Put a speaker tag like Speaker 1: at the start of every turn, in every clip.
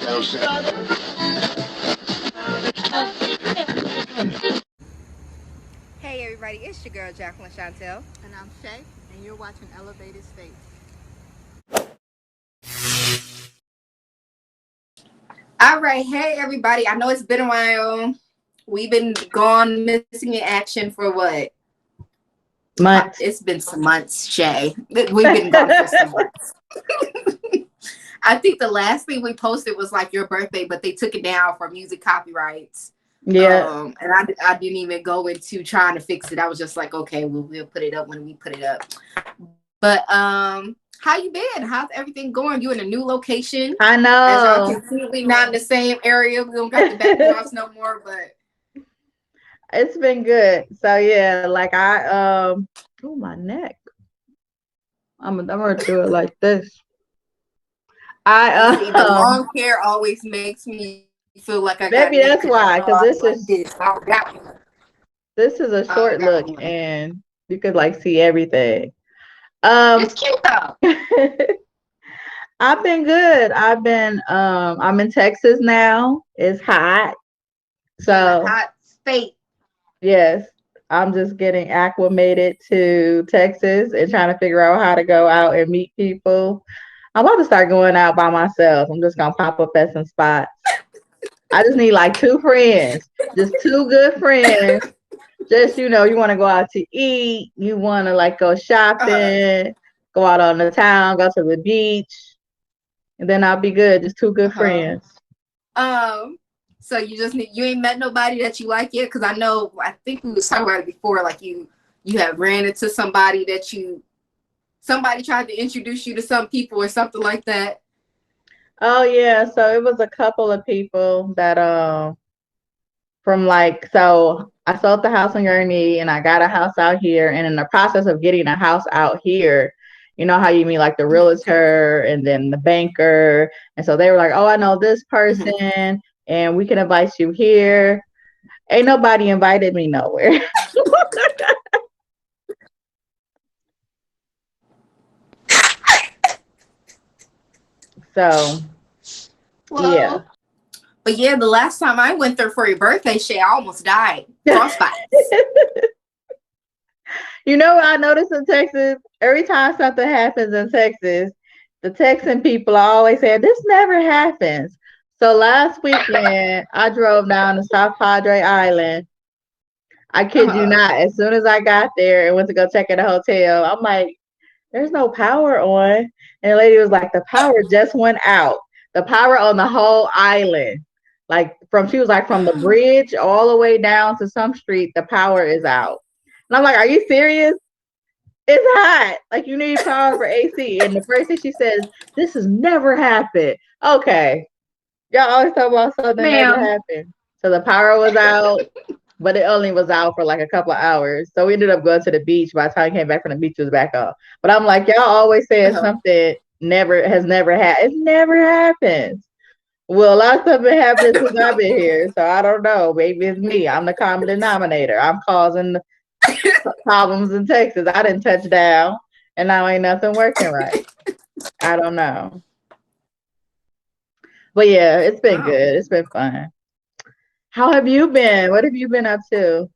Speaker 1: Hey everybody, it's your girl Jacqueline Chantel.
Speaker 2: And I'm Shay, and you're watching Elevated States.
Speaker 1: All right, hey everybody. I know it's been a while. We've been gone missing in action for what?
Speaker 3: Months.
Speaker 1: It's been some months, Shay. We've been gone for some months. I think the last thing we posted was like your birthday, but they took it down for music copyrights.
Speaker 3: Yeah.
Speaker 1: And I didn't even go into trying to fix it. I was just like, okay, we'll put it up when we put it up. But how you been? How's everything going? You in a new location?
Speaker 3: I know.
Speaker 1: As y'all can see, we not in the same area. We don't got the backdrops no more, but
Speaker 3: it's been good. So yeah, like oh my neck. I'm gonna do it like this.
Speaker 1: see, the long hair always makes me feel like I got.
Speaker 3: Maybe that's why, because this is a short look,
Speaker 1: one.
Speaker 3: and you could like see everything.
Speaker 1: It's cute though.
Speaker 3: I've been good. I'm in Texas now. It's hot. So
Speaker 1: hot state.
Speaker 3: yes, I'm just getting acclimated to Texas and trying to figure out how to go out and meet people. I'm about to start going out by myself. I'm just gonna pop up at some spots. I just need like 2 friends, just 2 good friends. Just you want to go out to eat, you want to like go shopping, go out on the town, go to the beach, and then I'll be good. Just 2 good friends.
Speaker 1: So you ain't met nobody that you like yet? Because I think we was talking about it before. Like you have ran into somebody that somebody tried to introduce you to some people or something like that.
Speaker 3: Oh yeah, so it was a couple of people that so I sold the house on Gurney and I got a house out here, and in the process of getting a house out here, you know how you meet like the realtor and then the banker, and so they were like, oh, I know this person and we can invite you here. Ain't nobody invited me nowhere. So yeah.
Speaker 1: But yeah, the last time I went there for your birthday, Shay, I almost died. Frostbite.
Speaker 3: You know what I noticed in Texas? Every time something happens in Texas, the Texan people are always saying, this never happens. So last weekend, I drove down to South Padre Island. I kid you not. As soon as I got there and went to go check in the hotel, I'm like, there's no power on. And the lady was like, the power just went out. The power on the whole island. She was like, from the bridge all the way down to some street, the power is out. And I'm like, are you serious? It's hot. Like, you need power for AC. And the first thing she says, this has never happened. Okay. Y'all always talk about something that never happened. So the power was out, but it only was out for like a couple of hours. So we ended up going to the beach. By the time I came back from the beach, it was back up. But I'm like, y'all always say something never happened. It never happens. Well, a lot of stuff been happening since I've been here. So I don't know. Maybe it's me. I'm the common denominator. I'm causing problems in Texas. I didn't touch down, and now ain't nothing working right. I don't know. But yeah, it's been good. It's been fun. How have you been? What have you been up to?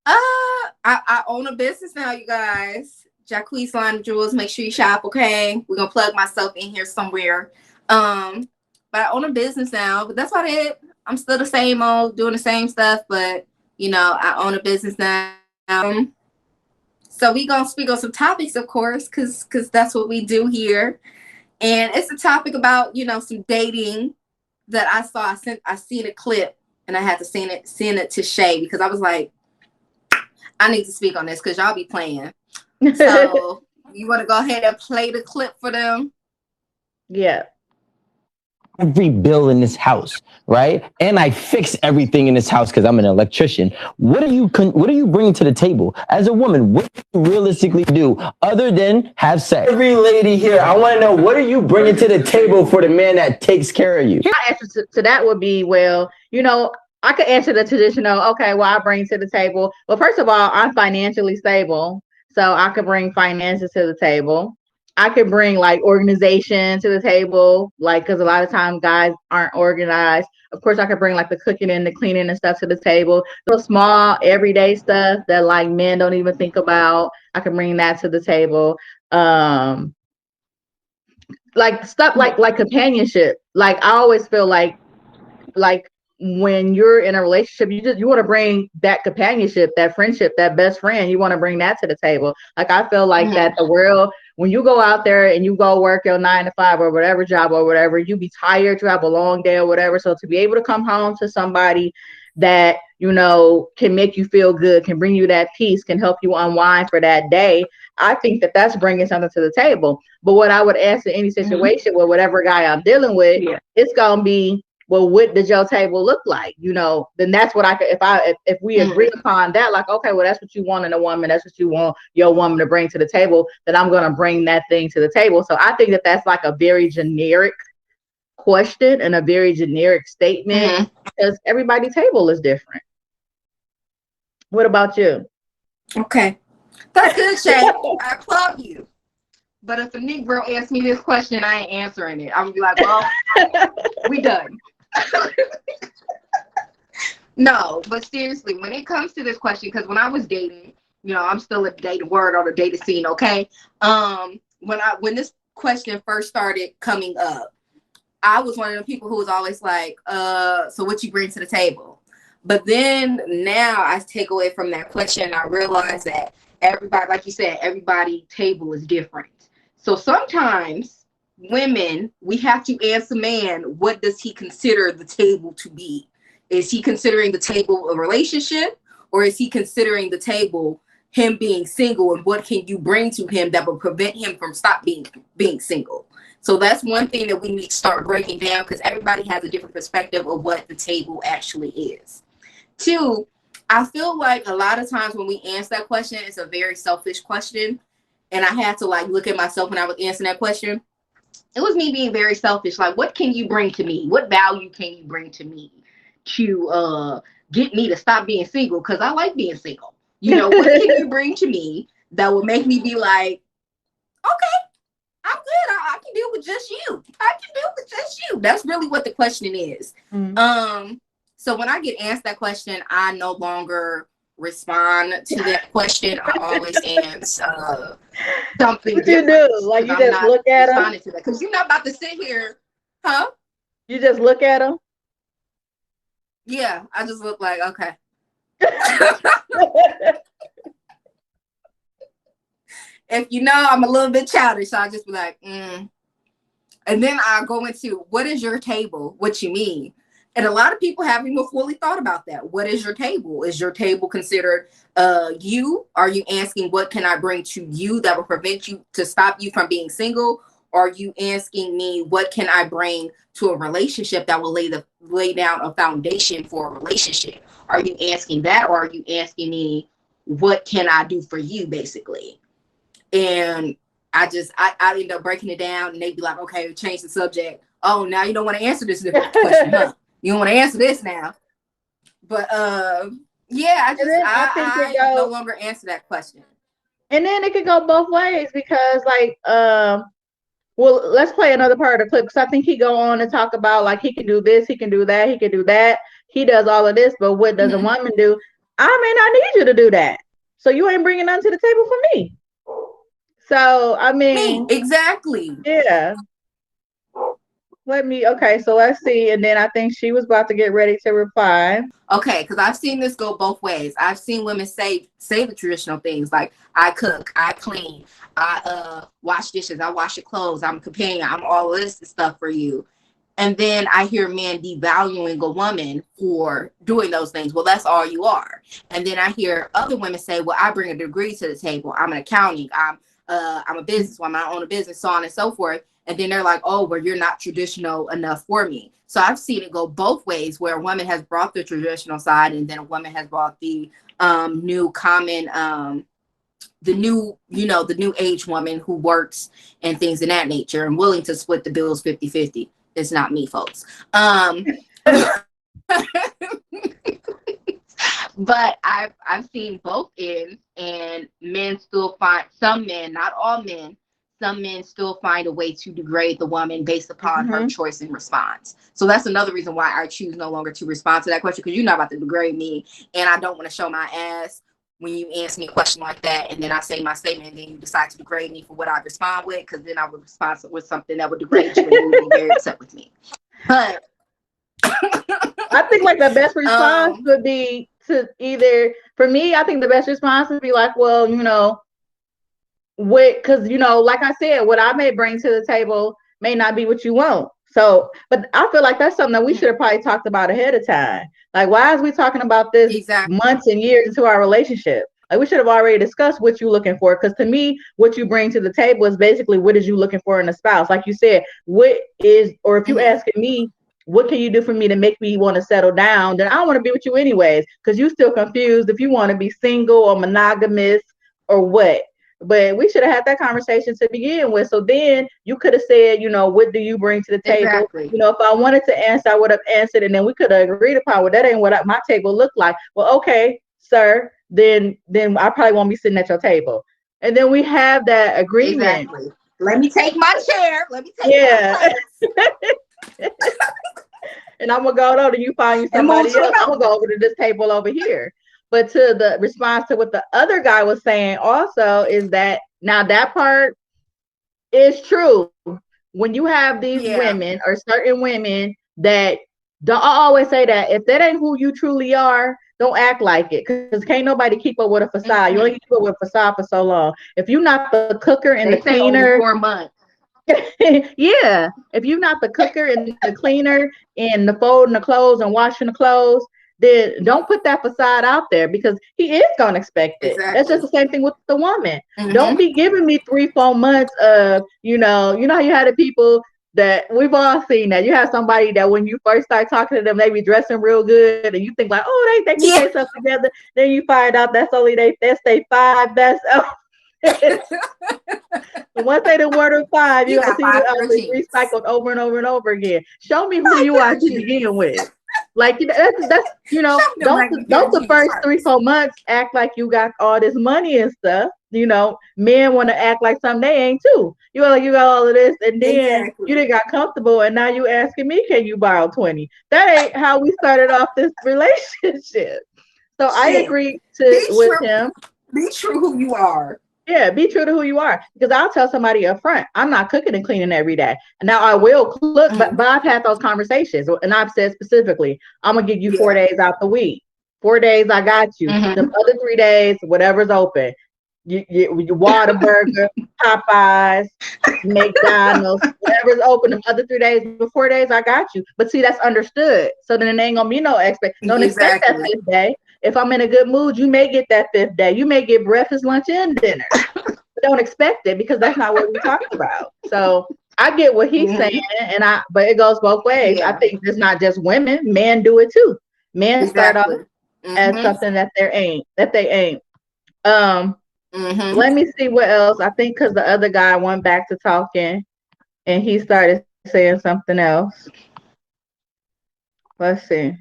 Speaker 1: I own a business now, you guys. Jacquees Line of Jewels. Make sure you shop, okay? We're gonna plug myself in here somewhere. But I own a business now. But that's about it. I'm still the same old, doing the same stuff, but I own a business now. So we gonna speak on some topics, of course, because that's what we do here. And it's a topic about some dating that I saw. I seen a clip and I had to send it to Shay because I was like, I need to speak on this because y'all be playing. So you want to go ahead and play the clip for them?
Speaker 3: Yeah.
Speaker 4: Every bill in this house, right? And I fix everything in this house because I'm an electrician. What are you bringing to the table as a woman? What do you realistically do other than have sex? Every lady here, I want to know, what are you bringing to the table for the man that takes care of you?
Speaker 3: My answer to that would be, well, I could answer the traditional, okay, well, I bring to the table. Well, first of all, I'm financially stable, so I could bring finances to the table. I could bring like organization to the table, like because a lot of times guys aren't organized. Of course, I could bring like the cooking and the cleaning and stuff to the table. Little small everyday stuff that like men don't even think about. I can bring that to the table. Um, like stuff like companionship. Like I always feel like when you're in a relationship, you want to bring that companionship, that friendship, that best friend. You want to bring that to the table. Like I feel like that the world, when you go out there and you go work your 9 to 5 or whatever job or whatever, you be tired, you have a long day or whatever. So to be able to come home to somebody that can make you feel good, can bring you that peace, can help you unwind for that day. I think that that's bringing something to the table. But what I would ask in any situation with whatever guy I'm dealing with, it's gonna be, well, what does your table look like? Then that's what I could, if we agree upon that, like, okay, well, that's what you want in a woman, that's what you want your woman to bring to the table, then I'm going to bring that thing to the table. So I think that that's like a very generic question and a very generic statement because everybody's table is different. What about you?
Speaker 1: Okay. That's good, Shay. I applaud you. But if a Negro asks me this question, I ain't answering it. I'm gonna be like, well, we done. No, but seriously, when it comes to this question, because when I was dating, I'm still a dating word on the dating scene, okay? When this question first started coming up, I was one of the people who was always like, so what you bring to the table? But then now I take away from that question and I realize that everybody, like you said, everybody table is different. So sometimes women, we have to ask a man, what does he consider the table to be? Is he considering the table a relationship, or is he considering the table him being single, and what can you bring to him that will prevent him from stop being single? So that's one thing that we need to start breaking down, because everybody has a different perspective of what the table actually is. Two, I feel like a lot of times when we answer that question, it's a very selfish question. And I had to like look at myself when I was answering that question. It was me being very selfish. Like, what can you bring to me? What value can you bring to me to get me to stop being single? Because I like being single. What can you bring to me that would make me be like, okay, I'm good. I can deal with just you. I can deal with just you. That's really what the question is. So when I get asked that question, I no longer respond to that question. I always answer something
Speaker 3: What you
Speaker 1: different.
Speaker 3: do? Like you just look at them?
Speaker 1: To that because you're not about to sit here, huh?
Speaker 3: You just look at them?
Speaker 1: Yeah, I just look like, okay. If I'm a little bit childish, so I just be like, And then I go into, what is your table? What you mean? And a lot of people haven't even fully thought about that. What is your table? Is your table considered you? Are you asking, what can I bring to you that will prevent you, to stop you from being single? Or are you asking me, what can I bring to a relationship that will lay down a foundation for a relationship? Are you asking that, or are you asking me, what can I do for you, basically? And I end up breaking it down, and they'd be like, okay, change the subject. Oh, now you don't want to answer this question, huh? You don't want to answer this now. But yeah, I no longer answer that question.
Speaker 3: And then it could go both ways because well, let's play another part of the clip because I think he go on to talk about like he can do this, he can do that, he can do that. He does all of this, but what does a woman do? I may not need you to do that. So you ain't bringing nothing to the table for me. So, I mean.
Speaker 1: Me, exactly.
Speaker 3: Yeah. Okay, so let's see. And then I think she was about to get ready to reply.
Speaker 1: Okay, because I've seen this go both ways. I've seen women say the traditional things like, I cook, I clean, I wash dishes, I wash your clothes, I'm a companion, I'm all this stuff for you. And then I hear men devaluing a woman for doing those things. Well, that's all you are. And then I hear other women say, well, I bring a degree to the table. I'm an accounting. I'm a businesswoman. I own a business, so on and so forth. And then they're like, oh, well, you're not traditional enough for me. So I've seen it go both ways, where a woman has brought the traditional side, and then a woman has brought the new common, the new age woman who works and things of that nature, and willing to split the bills 50-50. It's not me, folks. But I've seen both ends, and men still find, some men, not all men, some men still find a way to degrade the woman based upon her choice in response. So that's another reason why I choose no longer to respond to that question, because you're not about to degrade me, and I don't want to show my ass when you answer me a question like that, and then I say my statement, and then you decide to degrade me for what I respond with, because then I would respond with something that would degrade you, and you would be very upset with me. But
Speaker 3: I think like the best response would be to either, for me, I think the best response would be like, well, you know, because, you know, like I said, what I may bring to the table may not be what you want. So, but I feel like that's something that we should have probably talked about ahead of time. Like, why is we talking about this months and years into our relationship? Like, we should have already discussed what you're looking for. Because to me, what you bring to the table is basically what is you looking for in a spouse. Like you said, what is, or if you asking me, what can you do for me to make me want to settle down? Then I don't want to be with you anyways, because you still confused if you want to be single or monogamous or what. But we should have had that conversation to begin with. So then you could have said, you know, what do you bring to the table? You know, if I wanted to answer, I would have answered, and then we could have agreed upon, well, that ain't what my table looked like. Well, okay, sir, then I probably won't be sitting at your table. And then we have that agreement.
Speaker 1: Exactly. Let me take my chair. Let me take my place.
Speaker 3: And I'm gonna go over and you find you somebody else. I'm gonna go over to this table over here. But to the response to what the other guy was saying also is that now that part is true. When you have these women or certain women that don't, I always say that if that ain't who you truly are, don't act like it, because can't nobody keep up with a facade. You only keep up with a facade for so long. If you're not the cooker and the cleaner,
Speaker 1: 4 months.
Speaker 3: yeah, if you're not the cooker and the cleaner and the folding the clothes and washing the clothes, then don't put that facade out there, because he is gonna expect it. That's just the same thing with the woman. Don't be giving me 3-4 months of, you know how you had the people that we've all seen, that you have somebody that when you first start talking to them, they be dressing real good and you think like, oh, they keep themselves together. Then you find out that's only that's they 5 best. Once they done wore 5, you're gonna see the recycled over and over and over again. Show me who you are to begin with. Like, that's you know, don't the first 3-4 months act like you got all this money and stuff. You know, men want to act like something they ain't too. You like you got all of this, and then you didn't got comfortable, and now you asking me, can you borrow 20? That ain't how we started off this relationship. So I agree with him.
Speaker 1: Be true who you are.
Speaker 3: Yeah, be true to who you are. Because I'll tell somebody up front, I'm not cooking and cleaning every day. And now I will cook, but I've had those conversations. And I've said specifically, I'm going to give you 4 days out the week. 4 days, I got you. The other 3 days, whatever's open. You Whataburger, Popeyes, McDonald's, whatever's open. The other 3 days, the 4 days, I got you. But see, that's understood. So then it ain't going to be no don't expect that 5th day. If I'm in a good mood, you may get that 5th day. You may get breakfast, lunch, and dinner. But don't expect it, because that's not what we talked about. So I get what he's saying, but it goes both ways. I think it's not just women; men do it too. Men start off as something that they ain't. Let me see what else. I think because the other guy went back to talking, and he started saying something else. Let's see.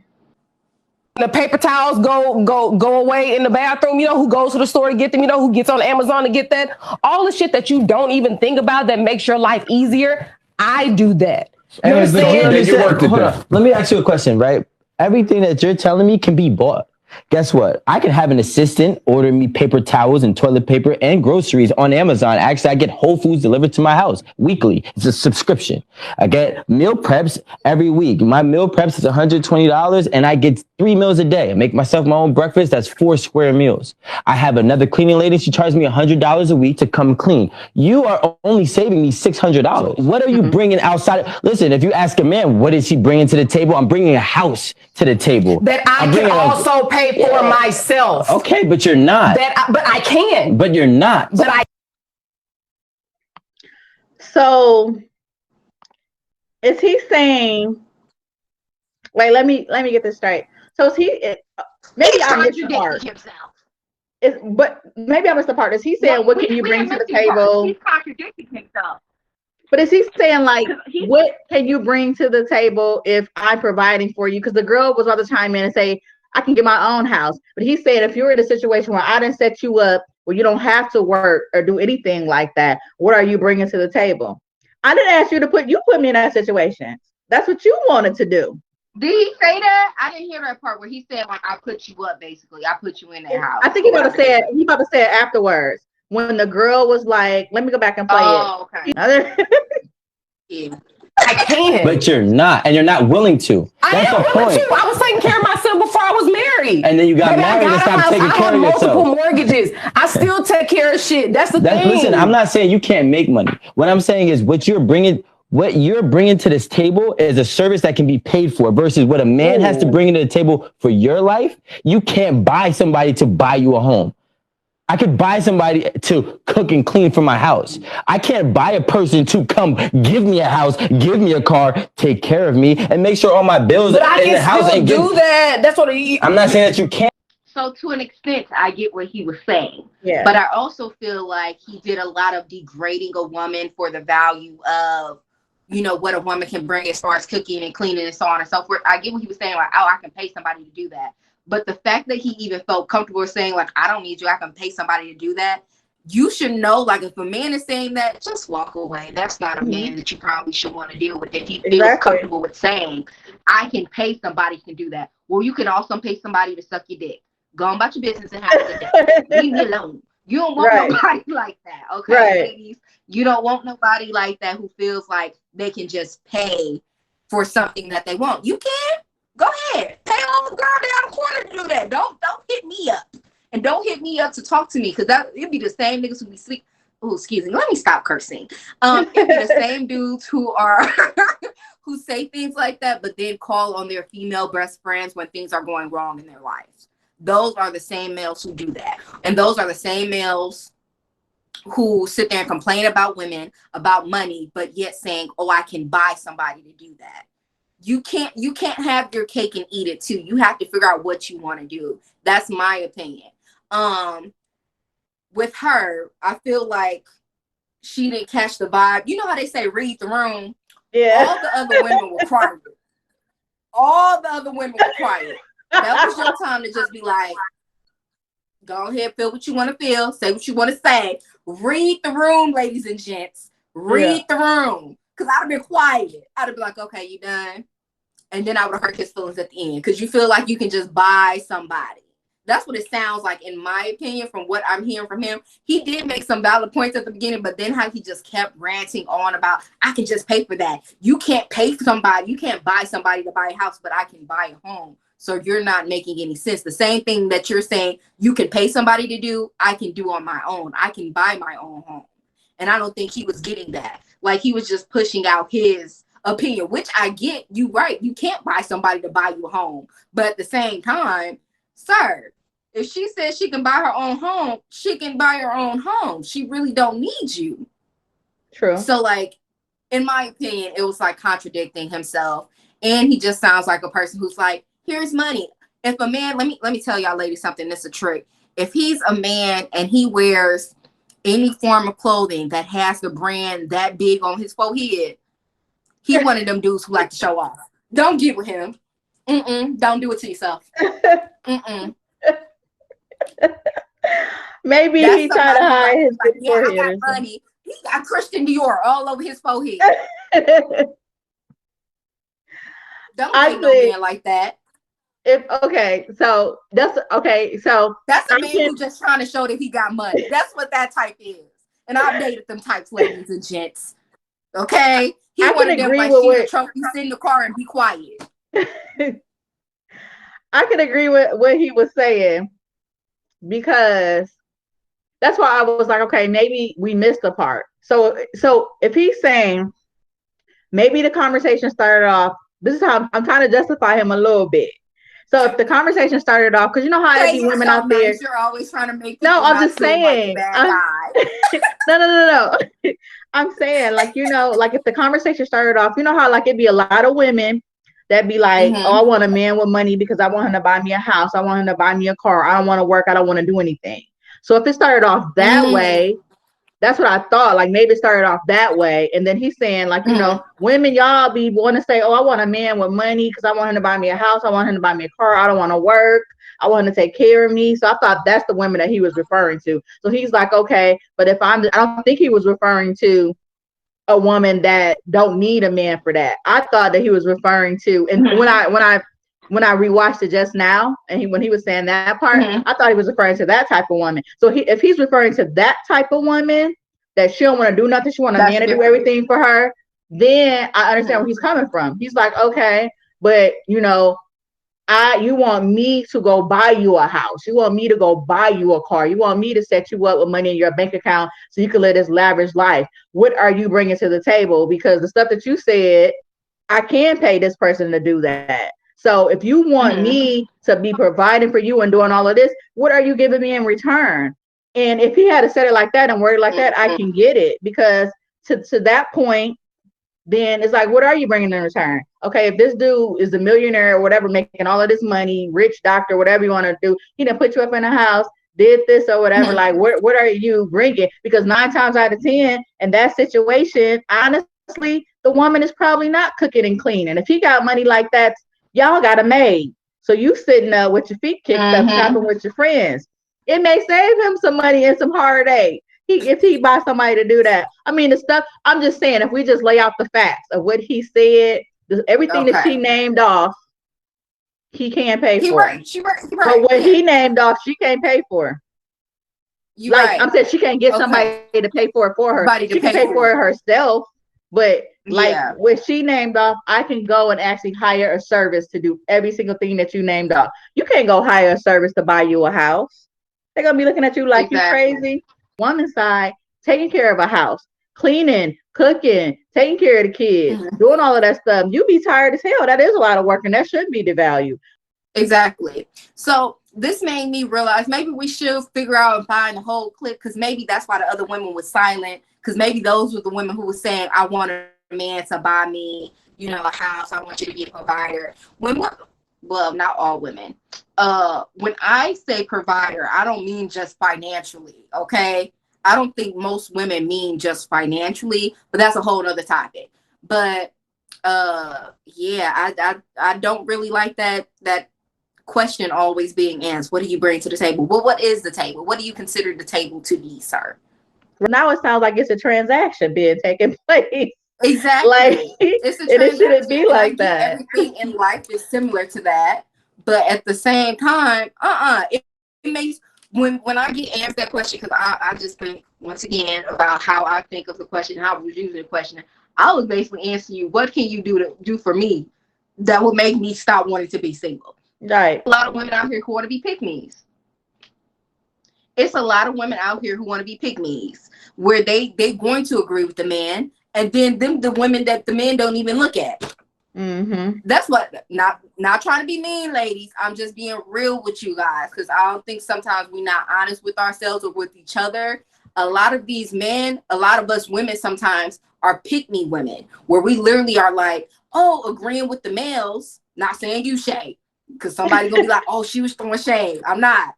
Speaker 5: The paper towels go away in the bathroom. You know who goes to the store to get them? You know who gets on Amazon to get that? All the shit that you don't even think about that makes your life easier. I do that. You
Speaker 4: understand? Let me ask you a question, right? Everything that you're telling me can be bought. Guess what? I can have an assistant order me paper towels and toilet paper and groceries on Amazon. Actually, I get Whole Foods delivered to my house weekly. It's a subscription. I get meal preps every week. My meal preps is $120 and I get 3 meals a day. I make myself my own breakfast. That's 4 square meals. I have another cleaning lady. She charges me $100 a week to come clean. You are only saving me $600. What are you bringing outside? Listen, if you ask a man, what is he bringing to the table? I'm bringing a house to the table.
Speaker 5: That I can also pay for myself.
Speaker 4: Okay, but you're not.
Speaker 5: But I can.
Speaker 4: But you're not.
Speaker 5: But I.
Speaker 3: So, is he saying? Wait, let me get this straight. So is he? Maybe I missed the part. But maybe I missed the part. Is he saying what can you bring to the table?
Speaker 1: He's contradicting himself.
Speaker 3: But is he saying like, what can you bring to the table if I'm providing for you? Because the girl was about to chime in and say, I can get my own house. But he's saying if you're in a situation where I didn't set you up where you don't have to work or do anything like that. What are you bringing to the table? I didn't ask you to put me in that situation. That's what you wanted to do.
Speaker 1: Did he say that? I didn't hear that part where he said like I put you up basically. I put you in that house.
Speaker 3: I think he about to say it afterwards. When the girl was like, let me go back and play
Speaker 1: okay.
Speaker 3: it.
Speaker 1: Yeah.
Speaker 5: I can.
Speaker 4: But you're not, and you're not willing to. That's the point.
Speaker 5: I was taking care of myself before I was married.
Speaker 4: And then you got married and stopped taking care of yourself.
Speaker 5: Multiple mortgages. I still take care of shit. That's the thing.
Speaker 4: Listen, I'm not saying you can't make money. What I'm saying is what you're bringing to this table is a service that can be paid for versus what a man has to bring to the table for your life. You can't buy somebody to buy you a home. I could buy somebody to cook and clean for my house. I can't buy a person to come give me a house, give me a car, take care of me, and make sure all my bills are in the house.
Speaker 5: And do that. That's what
Speaker 4: I'm not saying that you can't.
Speaker 1: So to an extent, I get what he was saying.
Speaker 3: Yeah.
Speaker 1: But I also feel like he did a lot of degrading a woman for the value of, you know, what a woman can bring as far as cooking and cleaning and so on and so forth. I get what he was saying, like, oh, I can pay somebody to do that. But the fact that he even felt comfortable saying, like, I don't need you, I can pay somebody to do that. You should know, like, if a man is saying that, just walk away. That's not a man that you probably should want to deal with. If he feels comfortable with saying, I can pay somebody to do that. Well, you can also pay somebody to suck your dick. Go on about your business and have a good day. Leave me alone. You don't want nobody like that, okay, ladies? You don't want nobody like that who feels like they can just pay for something that they want. You can. Go ahead. Pay all the girl down the corner to do that. Don't hit me up. And don't hit me up to talk to me, because it'd be the same niggas who be sleep. Oh, excuse me. Let me stop cursing. It'd be the same dudes who are who say things like that, but then call on their female best friends when things are going wrong in their lives. Those are the same males who do that. And those are the same males who sit there and complain about women, about money, but yet saying, oh, I can buy somebody to do that. You can't have your cake and eat it too. You have to figure out what you want to do. That's my opinion. With her, I feel like she didn't catch the vibe. You know how they say read the room?
Speaker 3: Yeah.
Speaker 1: All the other women were quiet. All the other women were quiet. That was your time to just be like, go ahead, feel what you want to feel, say what you want to say. Read the room, ladies and gents. Read the room. Because I'd have been quiet. I'd have been like, okay, you done? And then I would have hurt his feelings at the end. Because you feel like you can just buy somebody. That's what it sounds like, in my opinion, from what I'm hearing from him. He did make some valid points at the beginning, but then how he just kept ranting on about, I can just pay for that. You can't pay for somebody. You can't buy somebody to buy a house, but I can buy a home. So you're not making any sense. The same thing that you're saying you can pay somebody to do, I can do on my own. I can buy my own home. And I don't think he was getting that. Like, he was just pushing out his opinion, which I get. You right. You can't buy somebody to buy you a home. But at the same time, sir, if she says she can buy her own home, she can buy her own home. She really don't need you.
Speaker 3: True.
Speaker 1: So, like, in my opinion, it was like contradicting himself. And he just sounds like a person who's like, here's money. If a man, let me tell y'all ladies something, that's a trick. If he's a man and he wears any form of clothing that has the brand that big on his forehead, he one of them dudes who like to show off. Don't get with him. Don't do it to yourself.
Speaker 3: Maybe
Speaker 1: That's
Speaker 3: he tried to hide his forehead.
Speaker 1: I got money. He got Christian Dior all over his forehead. Don't date no man like that.
Speaker 3: So that's
Speaker 1: a man who's just trying to show that he got money. That's what that type is. And I've dated them types, ladies and gents. Okay, he wanted them like she a trophy, sit in the car and be quiet.
Speaker 3: I can agree with what he was saying, because that's why I was like, okay, maybe we missed a part. So if he's saying maybe the conversation started off, this is how I'm trying to justify him a little bit. So if the conversation started off, because you know how every women out there,
Speaker 1: you're always trying to make.
Speaker 3: No, I'm just saying. No. I'm saying, like, you know, like if the conversation started off, you know how like it'd be a lot of women that be like, oh, I want a man with money because I want him to buy me a house. I want him to buy me a car. I don't want to work. I don't want to do anything. So if it started off that way, That's what I thought. Like maybe it started off that way. And then he's saying, like, you know, women, y'all be want to say, oh, I want a man with money because I want him to buy me a house. I want him to buy me a car. I don't want to work. I want him to take care of me. So I thought that's the women that he was referring to. So he's like, okay, but I don't think he was referring to a woman that don't need a man for that. I thought that he was referring to, and when I rewatched it just now, and when he was saying that part, I thought he was referring to that type of woman. So if he's referring to that type of woman that she don't want to do nothing, she want a man to do everything for her, then I understand where he's coming from. He's like, okay, but you know, you want me to go buy you a house. You want me to go buy you a car. You want me to set you up with money in your bank account so you can live this lavish life. What are you bringing to the table? Because the stuff that you said, I can pay this person to do that. So if you want me to be providing for you and doing all of this, what are you giving me in return? And if he had said it like that and worded like that, I can get it, because to that point, then it's like, what are you bringing in return? Okay, if this dude is a millionaire or whatever, making all of this money, rich doctor, whatever you want to do, he done put you up in a house, did this or whatever. Like, what are you bringing? Because 9 times out of 10, in that situation, honestly, the woman is probably not cooking and cleaning. If he got money like that, y'all got a maid. So you sitting up with your feet kicked up, shopping with your friends. It may save him some money and some heartache. If he buy somebody to do that. I mean, the stuff, I'm just saying, if we just lay out the facts of what he said, everything that she named off, he can't pay for.
Speaker 1: She right.
Speaker 3: But what he named off, she can't pay for. I'm saying she can't get somebody to pay for it for her. She can pay for it herself. But what she named off, I can go and actually hire a service to do every single thing that you named off. You can't go hire a service to buy you a house. They're going to be looking at you like you're crazy. Woman's side, taking care of a house, cleaning, cooking, taking care of the kids, doing all of that stuff. You be tired as hell. That is a lot of work, and that should be devalued.
Speaker 1: Exactly. So this made me realize maybe we should figure out and find the whole clip, because maybe that's why the other women was silent, because maybe those were the women who were saying, I want a man to buy me, you know, a house. I want you to be a provider. Well, not all women. When I say provider, I don't mean just financially, okay? I don't think most women mean just financially, but that's a whole other topic. But yeah, I don't really like that question always being asked. What do you bring to the table? Well, what is the table? What do you consider the table to be, sir?
Speaker 3: Well, now it sounds like it's a transaction being taken place.
Speaker 1: Exactly.
Speaker 3: Like,
Speaker 1: it's a
Speaker 3: it shouldn't be like that.
Speaker 1: Everything in life is similar to that, but at the same time, it makes when I get asked that question, because I just think once again about how I think of the question, how I was using the question. I was basically answering you, what can you do for me that would make me stop wanting to be single?
Speaker 3: Right.
Speaker 1: A lot of women out here who want to be pick-me's. It's a lot of women out here who want to be pick-me's, where they're going to agree with the man, and then the women that the men don't even look at. That's what, not trying to be mean, ladies. I'm just being real with you guys, because I don't think sometimes we're not honest with ourselves or with each other. A lot of these men, a lot of us women sometimes are pick-me women, where we literally are like, oh, agreeing with the males. Not saying you, Shay, because somebody's gonna be like, oh, she was throwing shade. I'm not.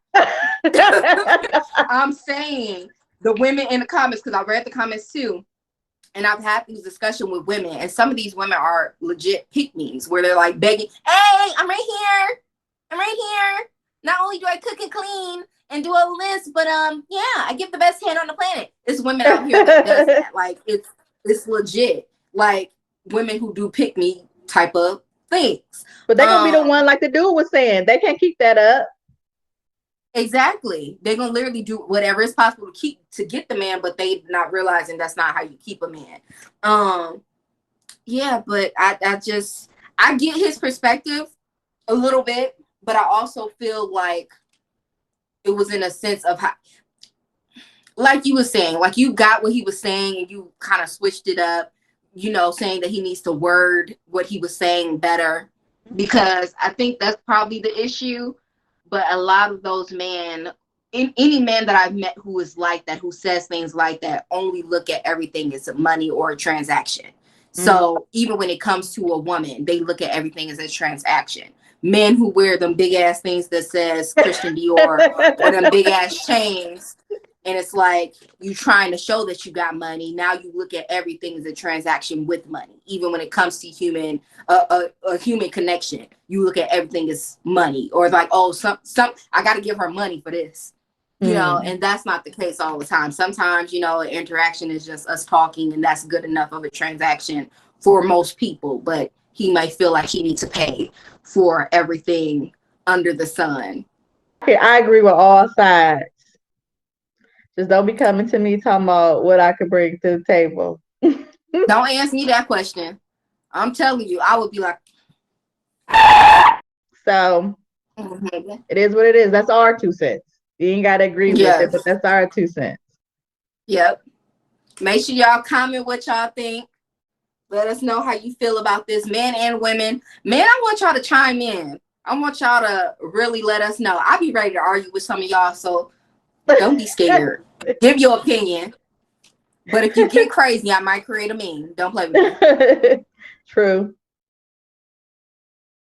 Speaker 1: I'm saying the women in the comments, because I read the comments too, and I've had this discussion with women, and some of these women are legit pick-me's, where they're like begging, hey, I'm right here. Not only do I cook and clean and do a list, but yeah, I give the best hand on the planet. It's women out here that does that. Like, it's legit. Like, women who do pick-me type of things.
Speaker 3: But they're gonna be the one, like the dude was saying, they can't keep that up.
Speaker 1: Exactly. They're gonna literally do whatever is possible to get the man, but they not realizing that's not how you keep a man. Yeah, but I get his perspective a little bit, but I also feel like it was in a sense of how, like you were saying, like you got what he was saying and you kind of switched it up, you know, saying that he needs to word what he was saying better, because I think that's probably the issue. But a lot of those men, any man that I've met who is like that, who says things like that, only look at everything as money or a transaction. So even when it comes to a woman, they look at everything as a transaction. Men who wear them big ass things that says Christian Dior or them big ass chains, and it's like you trying to show that you got money. Now you look at everything as a transaction with money, even when it comes to a human connection. You look at everything as money, or like, oh, some I got to give her money for this, you know, and that's not the case all the time. Sometimes, you know, interaction is just us talking, and that's good enough of a transaction for most people. But he might feel like he needs to pay for everything under the sun.
Speaker 3: Okay, I agree with all sides. Just don't be coming to me talking about what I could bring to the table.
Speaker 1: Don't ask me that question. I'm telling you, I would be like,
Speaker 3: So it is what it is. That's our 2 cents. You ain't gotta agree with it, but
Speaker 1: yes,
Speaker 3: that's our 2 cents.
Speaker 1: yep. Make sure y'all comment what y'all think. Let us know how you feel about this, men and women. Men, I want y'all to chime in. I want y'all to really let us know. I'll be ready to argue with some of y'all, so don't be scared. Give your opinion. But if you get crazy, I might create a meme. Don't play with me.
Speaker 3: True.